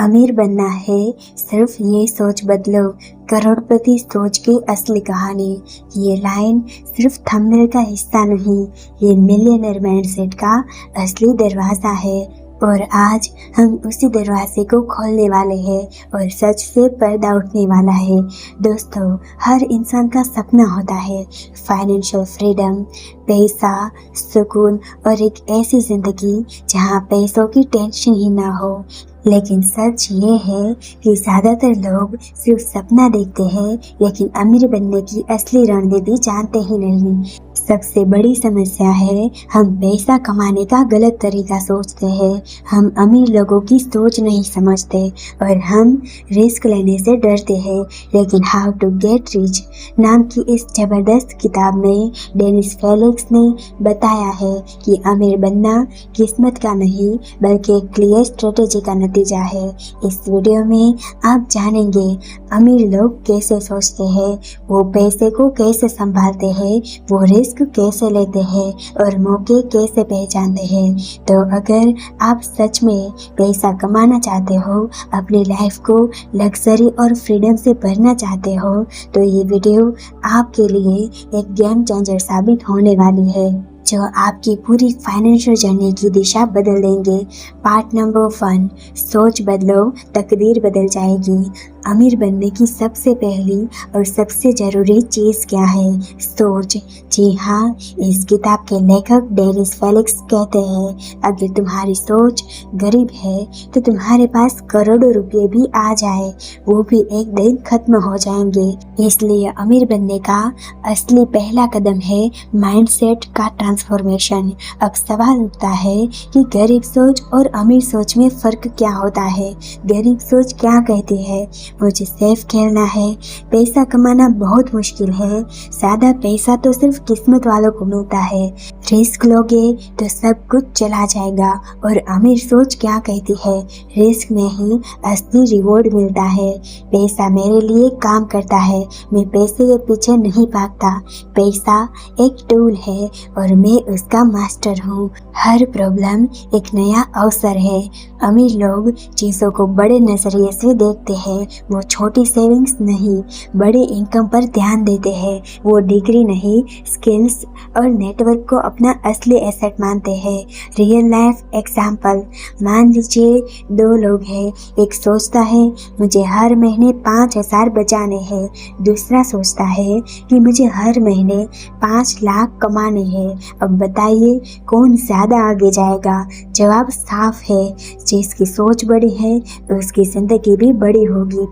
अमीर बनना है, सिर्फ ये सोच बदलो, करोड़पति सोच की असली कहानी। ये लाइन सिर्फ थंबनेल का हिस्सा नहीं, ये मिलियनर माइंडसेट का असली दरवाजा है। और आज हम उसी दरवाजे को खोलने वाले हैं और सच से पर्दा उठने वाला है। दोस्तों, हर इंसान का सपना होता है फाइनेंशियल फ्रीडम, पैसा, सुकून और एक ऐसी जिंदगी जहां पैसों की टेंशन ही ना हो। लेकिन सच ये है कि ज़्यादातर लोग सिर्फ सपना देखते हैं, लेकिन अमीर बनने की असली रणनीति जानते ही नहीं। सबसे बड़ी समस्या है, हम पैसा कमाने का गलत तरीका सोचते हैं। हम अमीर लोगों की सोच नहीं समझते और हम रिस्क लेने से डरते हैं। लेकिन हाउ टू गेट रिच नाम की इस जबरदस्त किताब में डेनिस फेलिक्स ने बताया है कि अमीर बनना किस्मत का नहीं, बल्कि एक क्लियर स्ट्रेटेजी का नतीजा है। इस वीडियो में आप जानेंगे अमीर लोग कैसे सोचते हैं, वो पैसे को कैसे संभालते हैं, वो रिस्क कैसे लेते हैं और मौके कैसे पहचानते हैं। तो अगर आप सच में पैसा कमाना चाहते हो, अपनी लाइफ को लग्जरी और फ्रीडम से भरना चाहते हो, तो ये वीडियो आपके लिए एक गेम चेंजर साबित होने वाली है, जो आपकी पूरी फाइनेंशियल जर्नी की दिशा बदल देंगे। पार्ट नंबर 1, सोच बदलो, तकदीर बदल जाएगी। अमीर बनने की सबसे पहली और सबसे ज़रूरी चीज़ क्या है? सोच। जी हाँ, इस किताब के लेखक डेनिस फेलिक्स कहते हैं, अगर तुम्हारी सोच गरीब है तो तुम्हारे पास करोड़ों रुपए भी आ जाए, वो भी एक दिन खत्म हो जाएंगे। इसलिए अमीर बनने का असली पहला कदम है माइंडसेट का ट्रांसफॉर्मेशन। अब सवाल उठता है कि गरीब सोच और अमीर सोच में फ़र्क क्या होता है? गरीब सोच क्या कहती है? मुझे सेफ खेलना है, पैसा कमाना बहुत मुश्किल है, ज़्यादा पैसा तो सिर्फ किस्मत वालों को मिलता है, रिस्क लोगे तो सब कुछ चला जाएगा। और अमीर सोच क्या कहती है? रिस्क में ही असली रिवॉर्ड मिलता है, पैसा मेरे लिए काम करता है, मैं पैसे के पीछे नहीं भागता, पैसा एक टूल है और मैं उसका मास्टर हूँ। हर प्रॉब्लम एक नया अवसर है। अमीर लोग चीज़ों को बड़े नज़रिए से देखते हैं, वो छोटी सेविंग्स नहीं, बड़े इनकम पर ध्यान देते हैं। वो डिग्री नहीं, स्किल्स और नेटवर्क को अपना असली एसेट मानते हैं। रियल लाइफ एग्जाम्पल, मान लीजिए 2 लोग हैं, एक सोचता है मुझे हर महीने 5,000 बचाने हैं, दूसरा सोचता है कि मुझे हर महीने 5 लाख कमाने हैं। अब बताइए कौन ज़्यादा आगे जाएगा? जवाब साफ है, जिसकी सोच बड़ी है उसकी ज़िंदगी भी बड़ी होगी।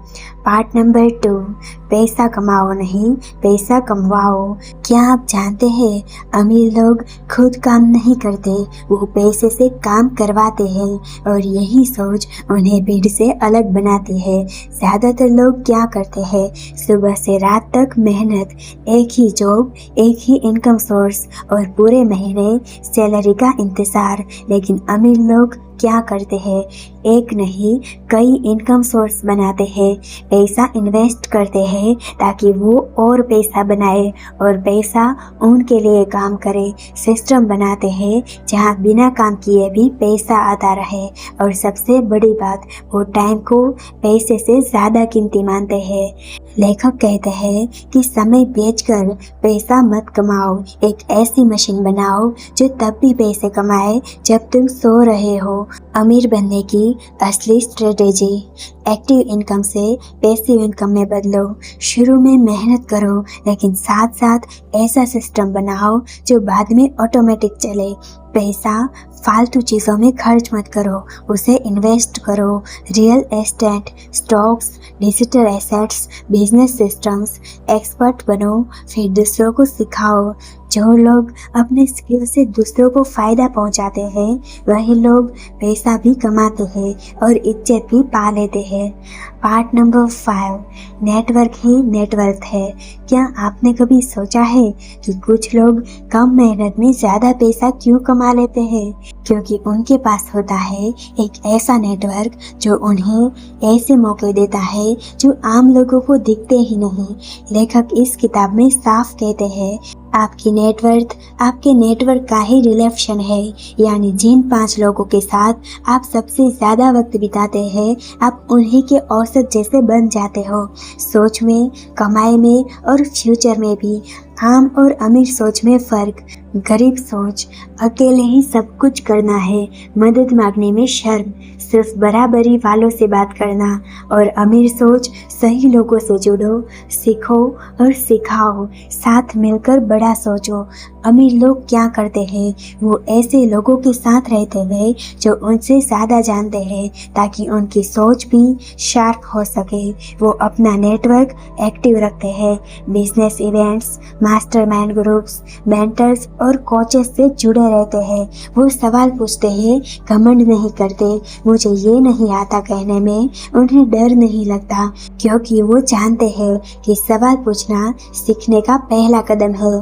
पार्ट नंबर 2, पैसा कमाओ नहीं, पैसा कमवाओ। क्या आप जानते हैं, अमीर लोग खुद काम नहीं करते, वो पैसे से काम करवाते हैं और यही सोच उन्हें भीड़ से अलग बनाती है। ज़्यादातर लोग क्या करते हैं? सुबह से रात तक मेहनत, एक ही जॉब, एक ही इनकम सोर्स और पूरे महीने सैलरी का इंतज़ार। लेकिन अमीर लोग क्या करते हैं? एक नहीं, कई इनकम सोर्स बनाते हैं, पैसा इन्वेस्ट करते हैं ताकि वो और पैसा बनाए और पैसा उनके लिए काम करे। सिस्टम बनाते हैं जहाँ बिना काम किए भी पैसा आता रहे। और सबसे बड़ी बात, वो टाइम को पैसे से ज़्यादा कीमती मानते हैं। लेखक कहते हैं कि समय बेचकर पैसा मत कमाओ, एक ऐसी मशीन बनाओ जो तब भी पैसे कमाए जब तुम सो रहे हो। अमीर बनने की असली स्ट्रेटेजी, एक्टिव इनकम से पैसिव इनकम में बदलो। शुरू में मेहनत करो, लेकिन साथ साथ ऐसा सिस्टम बनाओ जो बाद में ऑटोमेटिक चले। पैसा फालतू चीज़ों में खर्च मत करो, उसे इन्वेस्ट करो। Real estate, stocks, digital assets, business systems, expert बनो, फिर दूसरों को सिखाओ। जो लोग अपने स्किल से दूसरों को फ़ायदा पहुंचाते हैं, वही लोग पैसा भी कमाते हैं और इज्जत भी पा लेते हैं। पार्ट नंबर 5, नेटवर्क ही नेटवर्थ है। क्या आपने कभी सोचा है कि कुछ लोग कम मेहनत में ज़्यादा पैसा क्यों कमा लेते हैं? क्योंकि उनके पास होता है एक ऐसा नेटवर्क जो उन्हें ऐसे मौके देता है जो आम लोगों को दिखते ही नहीं। लेखक इस किताब में साफ कहते हैं, आपकी नेटवर्थ आपके नेटवर्क का ही रिलेशन है, यानी जिन 5 लोगों के साथ आप सबसे ज़्यादा वक्त बिताते हैं, आप उन्हीं के औसत जैसे बन जाते हो। सोच में, कमाई में और फ्यूचर में भी। आम और अमीर सोच में फ़र्क। गरीब सोच अकेले ही सब कुछ करना है, मदद मांगने में शर्म, सिर्फ बराबरी वालों से बात करना। और अमीर सोच सही लोगों से जुड़ो, सीखो और सिखाओ, साथ मिलकर बड़ा सोचो। अमीर लोग क्या करते हैं, वो ऐसे लोगों के साथ रहते हैं जो उनसे ज़्यादा जानते हैं, ताकि उनकी सोच भी शार्प हो सके। वो अपना नेटवर्क एक्टिव रखते हैं, business events, mastermind groups, mentors और कोचेस से जुड़े रहते हैं। वो सवाल पूछते हैं, घमंड नहीं करते। मुझे ये नहीं आता कहने में उन्हें डर नहीं लगता, क्योंकि वो जानते हैं कि सवाल पूछना सीखने का पहला कदम है।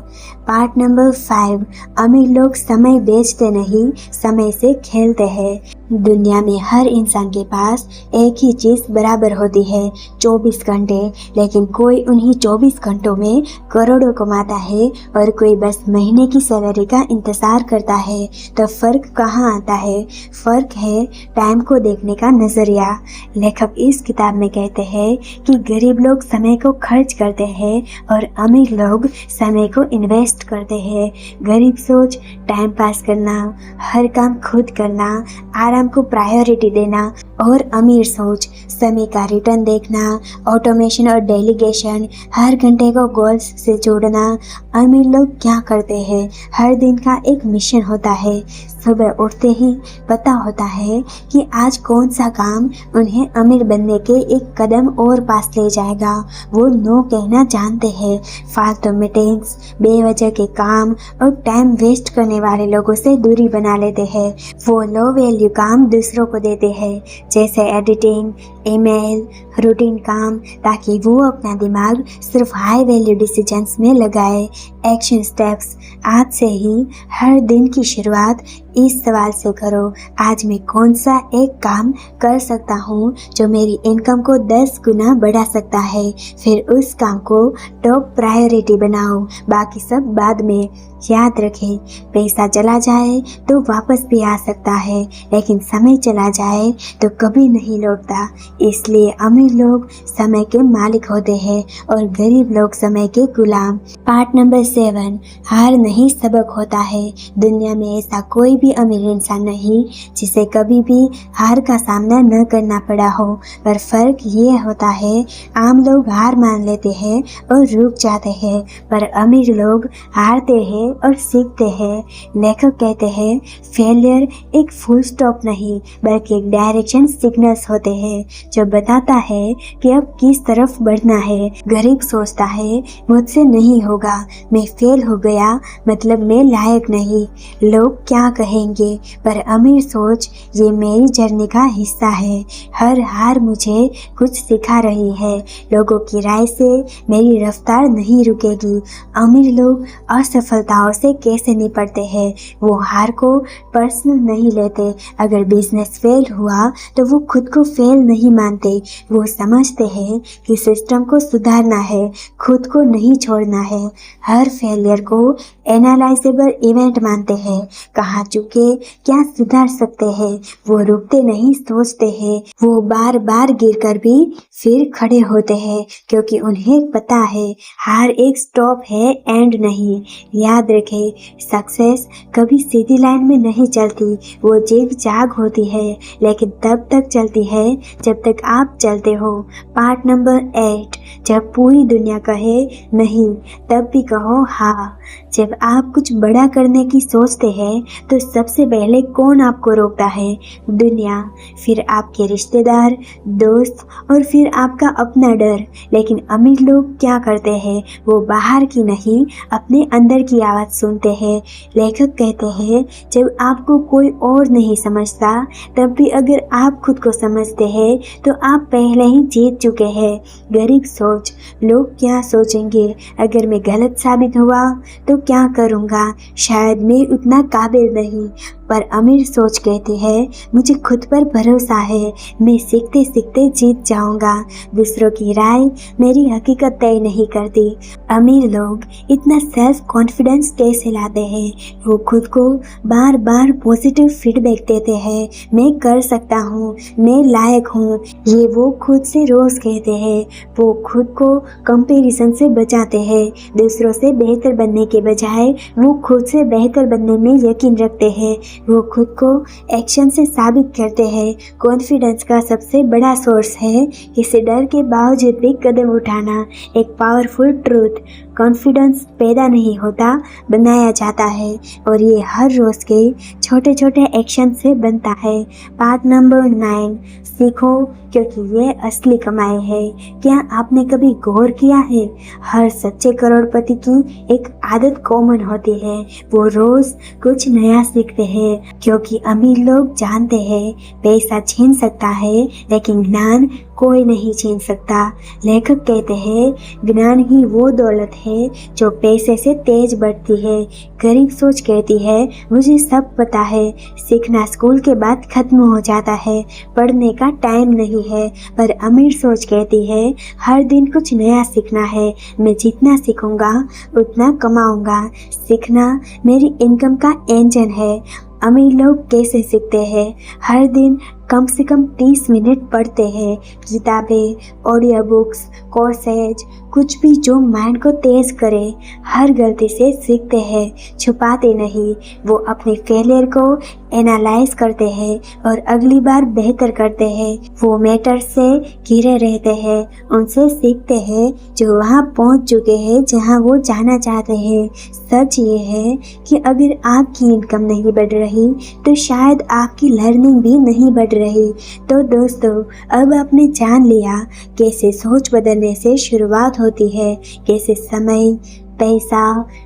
पार्ट नंबर 5, अमीर लोग समय बेचते नहीं, समय से खेलते हैं। दुनिया में हर इंसान के पास एक ही चीज़ बराबर होती है, 24 घंटे, लेकिन कोई उन्हीं 24 घंटों में करोड़ों कमाता है और कोई बस महीने की सैलरी का इंतज़ार करता है। तो फ़र्क कहाँ आता है? फ़र्क है टाइम को देखने का नज़रिया। लेखक इस किताब में कहते हैं कि गरीब लोग समय को खर्च करते हैं और अमीर लोग समय को इन्वेस्ट करते हैं। गरीब सोच टाइम पास करना, हर काम खुद करना, आराम को प्रायोरिटी देना, और अमीर सोच समय का रिटर्न देखना, ऑटोमेशन और डेलीगेशन, हर घंटे को गोल्स से जोड़ना। अमीर लोग क्या करते हैं, हर दिन का एक मिशन होता है। सुबह उठते ही पता होता है कि आज कौन सा काम उन्हें अमीर बनने के एक कदम और पास ले जाएगा। वो नो कहना जानते हैं, फालतू मीटिंग्स, बेवजह के काम और टाइम वेस्ट करने वाले लोगों से दूरी बना लेते हैं। वो लो वैल्यू काम दूसरों को देते हैं, जैसे एडिटिंग, ईमेल, रूटीन काम, ताकि वो अपना दिमाग सिर्फ हाई वैल्यू डिसीजंस में लगाए। एक्शन स्टेप्स, आज से ही हर दिन की शुरुआत इस सवाल से करो, आज मैं कौन सा एक काम कर सकता हूँ जो मेरी इनकम को 10 गुना बढ़ा सकता है। फिर उस काम को टॉप प्रायोरिटी बनाओ, बाकी सब बाद में। याद रखें, पैसा चला जाए तो वापस भी आ सकता है, लेकिन समय चला जाए तो कभी नहीं लौटता। इसलिए अमीर लोग समय के मालिक होते हैं और गरीब लोग समय के गुलाम। पार्ट नंबर 7, हार नहीं सबक होता है। दुनिया में ऐसा कोई भी अमीर इंसान नहीं जिसे कभी भी हार का सामना न करना पड़ा हो, पर फर्क ये होता है, आम लोग हार मान लेते हैं और रुक जाते हैं, पर अमीर लोग हारते हैं और सीखते हैं। लेखक कहते हैं, फेलियर एक फुल स्टॉप नहीं, बल्कि एक डायरेक्शन सिग्नल्स होते हैं जो बताता है कि अब किस तरफ बढ़ना है। गरीब सोचता है, मुझसे नहीं होगा, मैं फेल हो गया मतलब मैं लायक नहीं, लोग क्या कहेंगे। पर अमीर सोच, ये मेरी जर्नी का हिस्सा है, हर हार मुझे कुछ सिखा रही है, लोगों की राय से मेरी रफ्तार नहीं रुकेगी। अमीर लोग असफलताओं से कैसे निपटते हैं? वो हार को पर्सनल नहीं लेते। अगर बिजनेस फेल हुआ तो वो खुद को फेल नहीं मानते, वो समझते हैं कि सिस्टम को सुधारना है, खुद को नहीं छोड़ना है। हर फेलियर को एनालाइजेबल इवेंट मानते हैं, कहाँ चुके, क्या सुधार सकते हैं। वो रुकते नहीं, सोचते हैं। वो बार बार गिरकर भी फिर खड़े होते हैं, क्योंकि उन्हें पता है हार एक स्टॉप है, एंड नहीं। याद रखें, सक्सेस कभी सीधी लाइन में नहीं चलती, वो जिग जाग होती है, लेकिन तब तक चलती है जब तक आप चलते हो। पार्ट नंबर 8, जब पूरी दुनिया कहे नहीं तब भी कहो हाँ। जब आप कुछ बड़ा करने की सोचते हैं तो सबसे पहले कौन आपको रोकता है? दुनिया, फिर आपके रिश्तेदार, दोस्त और फिर आपका अपना डर। लेकिन अमीर लोग क्या करते हैं? वो बाहर की नहीं, अपने अंदर की आवाज़ सुनते हैं। लेखक कहते हैं, जब आपको कोई और नहीं समझता तब भी अगर आप खुद को समझते हैं तो आप पहले ही जीत चुके हैं। गरीब सोच, लोग क्या सोचेंगे? अगर मैं गलत साबित हुआ तो क्या करूँगा? शायद मैं उतना काबिल नहीं। पर अमीर सोच कहती है मुझे खुद पर भरोसा है, मैं सीखते सीखते जीत जाऊंगा। दूसरों की राय मेरी हकीकत तय नहीं करती। अमीर लोग इतना सेल्फ कॉन्फिडेंस कैसे लाते हैं? वो खुद को बार बार पॉजिटिव फीडबैक देते हैं, मैं कर सकता हूँ, मैं लायक हूँ। ये वो खुद से रोज कहते हैं। वो खुद को कंपैरिजन से बचाते हैं। दूसरों से बेहतर बनने के बजाय वो खुद से बेहतर बनने में यकीन रखते हैं। वो खुद को एक्शन से साबित करते हैं। कॉन्फिडेंस का सबसे बड़ा सोर्स है किसी डर के बावजूद भी कदम उठाना। एक पावरफुल ट्रूथ, कॉन्फिडेंस पैदा नहीं होता, बनाया जाता है, और ये हर रोज के छोटे छोटे एक्शन से बनता है। पार्ट नंबर 9, सीखो क्योंकि ये असली कमाई है। क्या आपने कभी गौर किया है, हर सच्चे करोड़पति की एक आदत कॉमन होती है, वो रोज कुछ नया सीखते हैं। क्योंकि अमीर लोग जानते हैं पैसा छीन सकता है लेकिन ज्ञान कोई नहीं छीन सकता। लेखक कहते हैं ज्ञान ही वो दौलत है जो पैसे से तेज बढ़ती है। गरीब सोच कहती है मुझे सब पता है। सीखना स्कूल के बाद खत्म हो जाता है, पढ़ने का टाइम नहीं है। पर अमीर सोच कहती है हर दिन कुछ नया सीखना है, मैं जितना सीखूंगा उतना कमाऊंगा। सीखना मेरी इनकम का इंजन है। अमीर लोग कैसे सीखते हैं? हर दिन कम से कम 30 मिनट पढ़ते हैं, किताबें, ऑडियो बुक्स, कोर्सेज, कुछ भी जो माइंड को तेज करे। हर गलती से सीखते हैं, छुपाते नहीं। वो अपने फेलियर को एनालाइज करते हैं और अगली बार बेहतर करते हैं। वो मैटर से घिरे रहते हैं, उनसे सीखते हैं जो वहाँ पहुँच चुके हैं जहाँ वो जाना चाहते हैं। सच ये है कि अगर आपकी इनकम नहीं बढ़ रही तो शायद आपकी लर्निंग भी नहीं बढ़ रही। तो दोस्तों, अब आपने जान लिया कैसे सोच बदलने से शुरुआत होती है, कैसे समय, पैसा,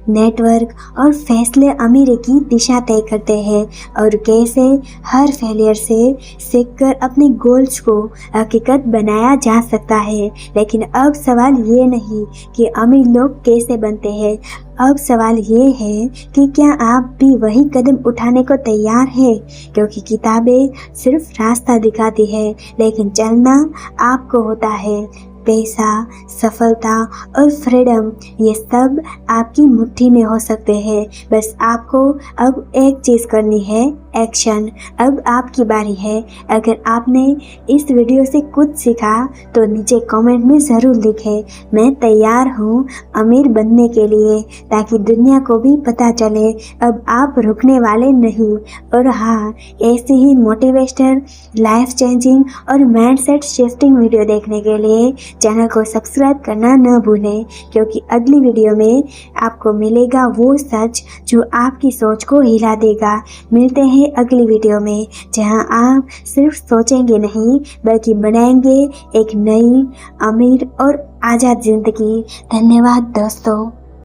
नेटवर्क और फैसले अमीरी की दिशा तय करते हैं, और कैसे हर फेलियर से सीखकर अपने गोल्स को हकीकत बनाया जा सकता है। लेकिन अब सवाल ये नहीं कि अमीर लोग कैसे बनते हैं, अब सवाल ये है कि क्या आप भी वही कदम उठाने को तैयार हैं? क्योंकि किताबें सिर्फ रास्ता दिखाती है, लेकिन चलना आपको होता है। पैसा, सफलता और फ्रीडम, ये सब आपकी मुट्ठी में हो सकते हैं। बस आपको अब एक चीज़ करनी है, एक्शन। अब आपकी बारी है। अगर आपने इस वीडियो से कुछ सीखा तो नीचे कमेंट में ज़रूर लिखें, मैं तैयार हूँ अमीर बनने के लिए, ताकि दुनिया को भी पता चले अब आप रुकने वाले नहीं। और हाँ, ऐसे ही मोटिवेशनल, लाइफ चेंजिंग और माइंडसेट शिफ्टिंग वीडियो देखने के लिए चैनल को सब्सक्राइब करना न भूलें, क्योंकि अगली वीडियो में आपको मिलेगा वो सच जो आपकी सोच को हिला देगा। मिलते हैं अगली वीडियो में, जहां आप सिर्फ सोचेंगे नहीं बल्कि बनाएंगे एक नई, अमीर और आज़ाद जिंदगी। धन्यवाद दोस्तों।